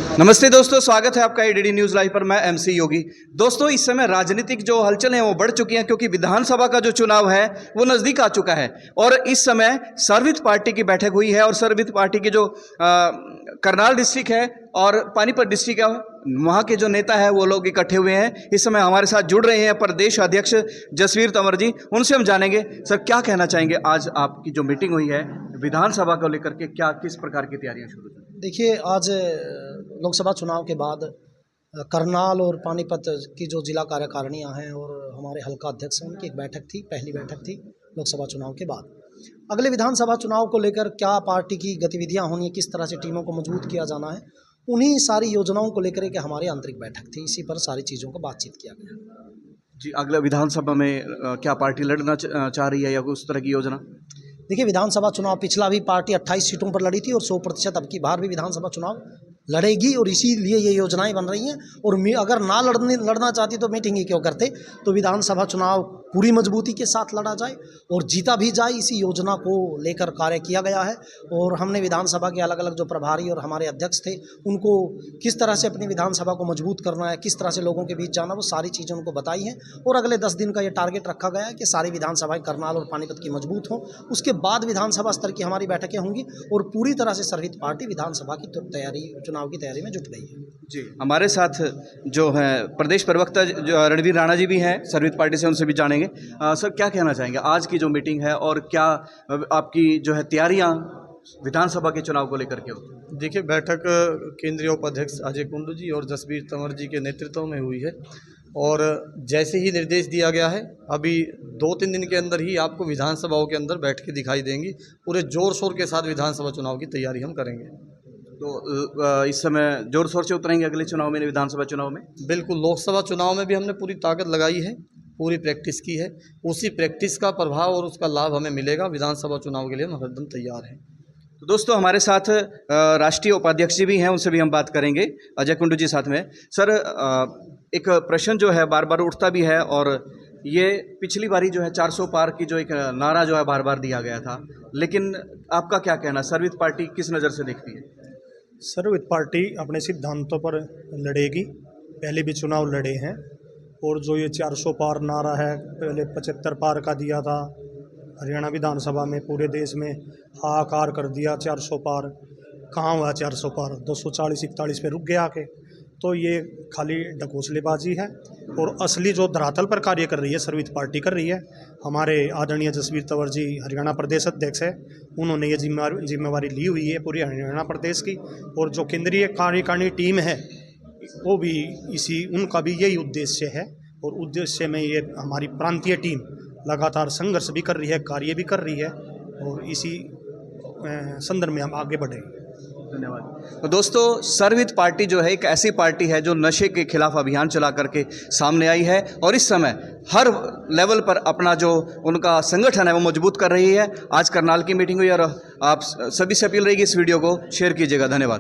नमस्ते दोस्तों, स्वागत है आपका एडीडी न्यूज़ लाइव पर। मैं एमसी योगी। दोस्तों, इस समय राजनीतिक जो हलचल है वो बढ़ चुकी हैं, क्योंकि विधानसभा का जो चुनाव है वो नज़दीक आ चुका है और इस समय सर्वहित पार्टी की बैठक हुई है और सर्वहित पार्टी के जो करनाल डिस्ट्रिक्ट है और पानीपत डिस्ट्रिक्ट है, वहाँ के जो नेता है वो लोग इकट्ठे हुए हैं। इस समय हमारे साथ जुड़ रहे हैं प्रदेश अध्यक्ष जसवीर तंवर जी। उनसे हम जानेंगे, सर क्या कहना चाहेंगे, आज आपकी जो मीटिंग हुई है विधानसभा को लेकर के, क्या किस प्रकार की तैयारियां शुरू हुई? देखिए, आज लोकसभा चुनाव के बाद करनाल और पानीपत की जो जिला कार्यकारिणियाँ हैं और हमारे हल्का अध्यक्ष हैं, उनकी एक बैठक थी, पहली बैठक थी लोकसभा चुनाव के बाद। अगले विधानसभा चुनाव को लेकर क्या पार्टी की गतिविधियाँ होनी है, किस तरह से टीमों को मजबूत किया जाना है, उन्हीं सारी योजनाओं को लेकर के हमारी आंतरिक बैठक थी। इसी पर सारी चीज़ों को बातचीत किया गया। जी, अगला विधानसभा में क्या पार्टी लड़ना चाह रही है या उस तरह की योजना? देखिए, विधानसभा चुनाव पिछला भी पार्टी 28 सीटों पर लड़ी थी और 100% अब की बार भी विधानसभा चुनाव लड़ेगी और इसीलिए ये योजनाएं बन रही हैं। और अगर ना लड़ना चाहती तो मीटिंग ही क्यों करते। तो विधानसभा चुनाव पूरी मजबूती के साथ लड़ा जाए और जीता भी जाए, इसी योजना को लेकर कार्य किया गया है। और हमने विधानसभा के अलग अलग जो प्रभारी और हमारे अध्यक्ष थे, उनको किस तरह से अपनी विधानसभा को मजबूत करना है, किस तरह से लोगों के बीच जाना, वो सारी चीज़ें उनको बताई हैं। और अगले 10 दिन का ये टारगेट रखा गया है कि सारी विधानसभाएं करनाल और पानीपत की मजबूत हों। उसके बाद विधानसभा स्तर की हमारी बैठकें होंगी और पूरी तरह से सर्वहित पार्टी विधानसभा की तैयारी, चुनाव की तैयारी में जुट गई है। जी, हमारे साथ जो है प्रदेश प्रवक्ता जो रणवीर राणा जी भी हैं सर्वहित पार्टी से, उनसे भी जानेंगे। सर क्या कहना चाहेंगे आज की जो मीटिंग है और क्या आपकी जो है तैयारियां विधानसभा के चुनाव को लेकर के होती? देखिए, बैठक केंद्रीय उपाध्यक्ष अजय कुंडू जी और जसवीर तंवर जी के नेतृत्व में हुई है और जैसे ही निर्देश दिया गया है, अभी 2-3 दिन के अंदर ही आपको विधानसभाओं के अंदर बैठ के दिखाई देंगी। पूरे जोर शोर के साथ विधानसभा चुनाव की तैयारी हम करेंगे। तो इस समय जोर शोर से उतरेंगे अगले चुनाव में, विधानसभा चुनाव में? बिल्कुल, लोकसभा चुनाव में भी हमने पूरी ताकत लगाई है, पूरी प्रैक्टिस की है। उसी प्रैक्टिस का प्रभाव और उसका लाभ हमें मिलेगा। विधानसभा चुनाव के लिए हम हरदम तैयार हैं। तो दोस्तों, हमारे साथ राष्ट्रीय उपाध्यक्ष जी भी हैं, उनसे भी हम बात करेंगे, अजय कुंडू जी साथ में। सर, एक प्रश्न जो है बार बार उठता भी है और ये पिछली बारी जो है 400 पार की जो एक नारा जो है बार बार दिया गया था, लेकिन आपका क्या कहना, सर्वहित पार्टी किस नज़र से देखती है? सर्वहित पार्टी अपने सिद्धांतों पर लड़ेगी। पहले भी चुनाव लड़े हैं और जो ये 400 पार नारा है, पहले 75 पार का दिया था, हरियाणा विधानसभा में पूरे देश में हाहाकार कर दिया। 400 पार कहाँ हुआ? 400 पार 240-41 पे रुक गया आके। तो ये खाली ढकोसलेबाजी है और असली जो धरातल पर कार्य कर रही है सर्वहित पार्टी कर रही है। हमारे आदरणीय जसवीर तंवर जी हरियाणा प्रदेश अध्यक्ष है, उन्होंने ये जिम्मेवारी ली हुई है पूरी हरियाणा प्रदेश की। और जो केंद्रीय कार्यकारिणी टीम है वो भी उनका भी यही उद्देश्य है और उद्देश्य में ये हमारी प्रांतीय टीम लगातार संघर्ष भी कर रही है, कार्य भी कर रही है और इसी संदर्भ में हम आगे बढ़ेंगे। धन्यवाद। तो दोस्तों, सर्वहित पार्टी जो है एक ऐसी पार्टी है जो नशे के खिलाफ अभियान चला करके सामने आई है और इस समय हर लेवल पर अपना जो उनका संगठन है वो मजबूत कर रही है। आज करनाल की मीटिंग हुई और आप सभी से अपील रहेगी इस वीडियो को शेयर कीजिएगा। धन्यवाद।